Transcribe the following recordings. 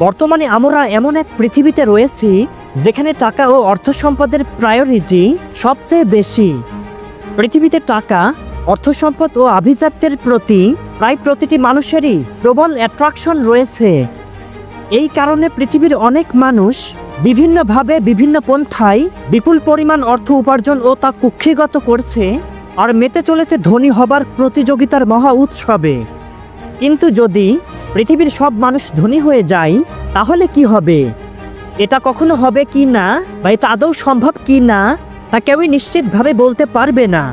বর্তমানে আমরা এমন এক পৃথিবীতে রয়েছি যেখানে টাকা ও অর্থ সম্পদের প্রায়োরিটি সবচেয়ে বেশি। পৃথিবীতে টাকা, অর্থ সম্পদ ও আভিজাত্যের প্রতি প্রায় প্রতিটি মানুষেরই প্রবল অ্যাট্রাকশন রয়েছে। এই কারণে পৃথিবীর অনেক মানুষ বিভিন্নভাবে বিভিন্ন পন্থায় বিপুল পরিমাণ অর্থ উপার্জন ও তা কুক্ষিগত করছে আর মেতে চলেছে ধনী হবার প্রতিযোগিতার মহা উৎসবে। কিন্তু যদি পৃথিবীর সব মানুষ ধনী হয়ে যায় তাহলে কি হবে? এটা কখনো হবে কি না বা এটা আদৌ সম্ভব কি না তা কেউই নিশ্চিতভাবে বলতে পারবে না।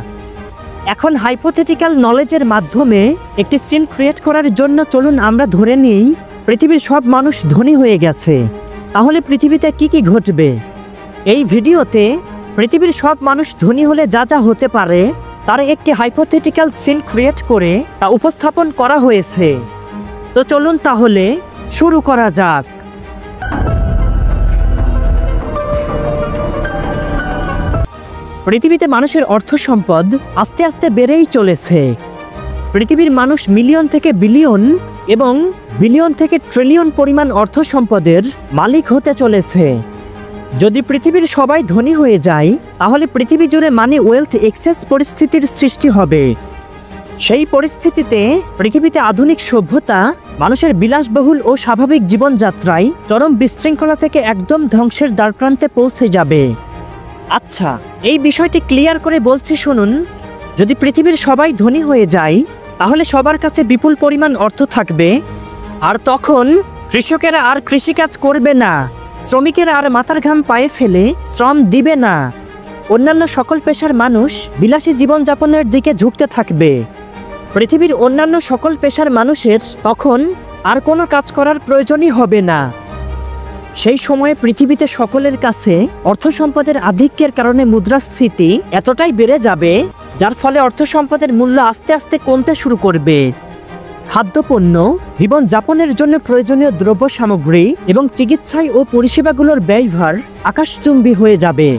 এখন হাইপোথেটিক্যাল নলেজের মাধ্যমে একটি সিন ক্রিয়েট করার জন্য চলুন আমরা ধরে নিই পৃথিবীর সব মানুষ ধনী হয়ে গেছে। তাহলে পৃথিবীতে কি কি ঘটবে? এই ভিডিওতে পৃথিবীর সব মানুষ ধনী হলে যা যা হতে পারে তার একটি হাইপোথেটিক্যাল সিন ক্রিয়েট করে তা উপস্থাপন করা হয়েছে। তো চলুন তাহলে শুরু করা যাক। পৃথিবীতে মানুষের অর্থ সম্পদ আস্তে আস্তে বেড়েই চলেছে। পৃথিবীর মানুষ মিলিয়ন থেকে বিলিয়ন এবং বিলিয়ন থেকে ট্রিলিয়ন পরিমাণ অর্থ সম্পদের মালিক হতে চলেছে। যদি পৃথিবীর সবাই ধনী হয়ে যায় তাহলে পৃথিবী জুড়ে মানি ওয়েলথ এক্সেস পরিস্থিতির সৃষ্টি হবে। সেই পরিস্থিতিতে পৃথিবীতে আধুনিক সভ্যতা মানুষের বিলাসবহুল ও স্বাভাবিক জীবনযাত্রায় চরম বিশৃঙ্খলা থেকে একদম ধ্বংসের দ্বারপ্রান্তে পৌঁছে যাবে। আচ্ছা, এই বিষয়টি ক্লিয়ার করে বলছি শুনুন। যদি পৃথিবীর সবাই ধনী হয়ে যায় তাহলে সবার কাছে বিপুল পরিমাণ অর্থ থাকবে, আর তখন কৃষকেরা আর কৃষিকাজ করবে না, শ্রমিকেরা আর মাথার ঘাম পায়ে ফেলে শ্রম দিবে না, অন্যান্য সকল পেশার মানুষ বিলাসী জীবনযাপনের দিকে ঝুঁকতে থাকবে। পৃথিবীর অন্যান্য সকল পেশার মানুষের তখন আর কোনো কাজ করার প্রয়োজনই হবে না। সেই সময়ে পৃথিবীতে সকলের কাছে অর্থ সম্পদের আধিক্যের কারণে মুদ্রাস্ফীতি এতটাই বেড়ে যাবে যার ফলে অর্থ সম্পদের মূল্য আস্তে আস্তে কমতে শুরু করবে। খাদ্যপণ্য, জীবনযাপনের জন্য প্রয়োজনীয় দ্রব্য সামগ্রী এবং চিকিৎসায় ও পরিষেবাগুলোর ব্যয়ভার আকাশচুম্বী হয়ে যাবে।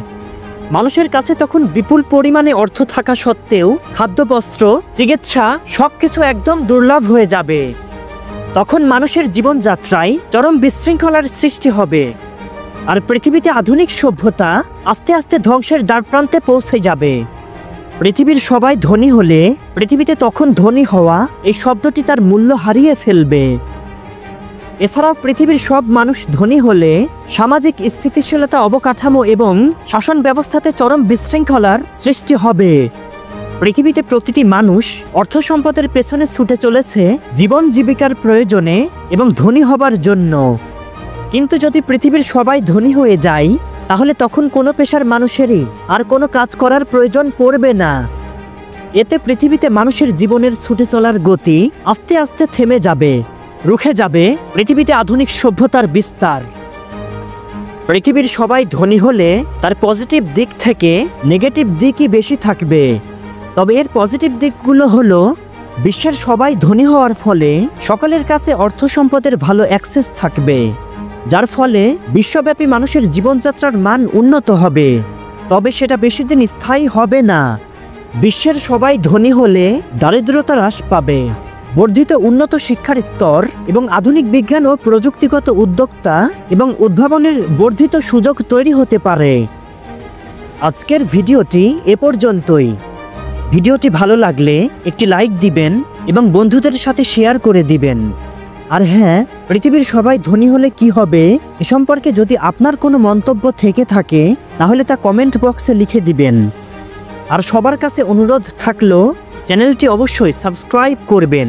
মানুষের কাছে তখন বিপুল পরিমাণে অর্থ থাকা সত্ত্বেও খাদ্যবস্ত্র, চিকিৎসা সবকিছু একদম দুর্লভ হয়ে যাবে। তখন মানুষের জীবনযাত্রায় চরম বিশৃঙ্খলার সৃষ্টি হবে আর পৃথিবীতে আধুনিক সভ্যতা আস্তে আস্তে ধ্বংসের দ্বারপ্রান্তে পৌঁছে যাবে। পৃথিবীর সবাই ধনী হলে পৃথিবীতে তখন ধনী হওয়া এই শব্দটি তার মূল্য হারিয়ে ফেলবে। এছাড়াও পৃথিবীর সব মানুষ ধনী হলে সামাজিক স্থিতিশীলতা, অবকাঠামো এবং শাসন ব্যবস্থাতে চরম বিশৃঙ্খলার সৃষ্টি হবে। পৃথিবীতে প্রতিটি মানুষ অর্থ সম্পদের পেছনে ছুটে চলেছে জীবন জীবিকার প্রয়োজনে এবং ধনী হবার জন্য। কিন্তু যদি পৃথিবীর সবাই ধনী হয়ে যায় তাহলে তখন কোনো পেশার মানুষেরই আর কোনো কাজ করার প্রয়োজন পড়বে না। এতে পৃথিবীতে মানুষের জীবনের ছুটে চলার গতি আস্তে আস্তে থেমে যাবে, রুখে যাবে পৃথিবীতে আধুনিক সভ্যতার বিস্তার। পৃথিবীর সবাই ধনী হলে তার পজিটিভ দিক থেকে নেগেটিভ দিকই বেশি থাকবে। তবে এর পজিটিভ দিকগুলো হলো বিশ্বের সবাই ধনী হওয়ার ফলে সকলের কাছে অর্থ সম্পদের ভালো অ্যাক্সেস থাকবে, যার ফলে বিশ্বব্যাপী মানুষের জীবনযাত্রার মান উন্নত হবে। তবে সেটা বেশি দিন স্থায়ী হবে না। বিশ্বের সবাই ধনী হলে দারিদ্রতা হ্রাস পাবে, বর্ধিত উন্নত শিক্ষার স্তর এবং আধুনিক বিজ্ঞান ও প্রযুক্তিগত উদ্যোক্তা এবং উদ্ভাবনের বর্ধিত সুযোগ তৈরি হতে পারে। আজকের ভিডিওটি এ পর্যন্তই। ভিডিওটি ভালো লাগলে একটি লাইক দিবেন এবং বন্ধুদের সাথে শেয়ার করে দিবেন। আর হ্যাঁ, পৃথিবীর সবাই ধনী হলে কি হবে এ সম্পর্কে যদি আপনার কোনো মন্তব্য থেকে থাকে তাহলে তা কমেন্ট বক্সে লিখে দিবেন। আর সবার কাছে অনুরোধ থাকলো চ্যানেলটি অবশ্যই সাবস্ক্রাইব করবেন।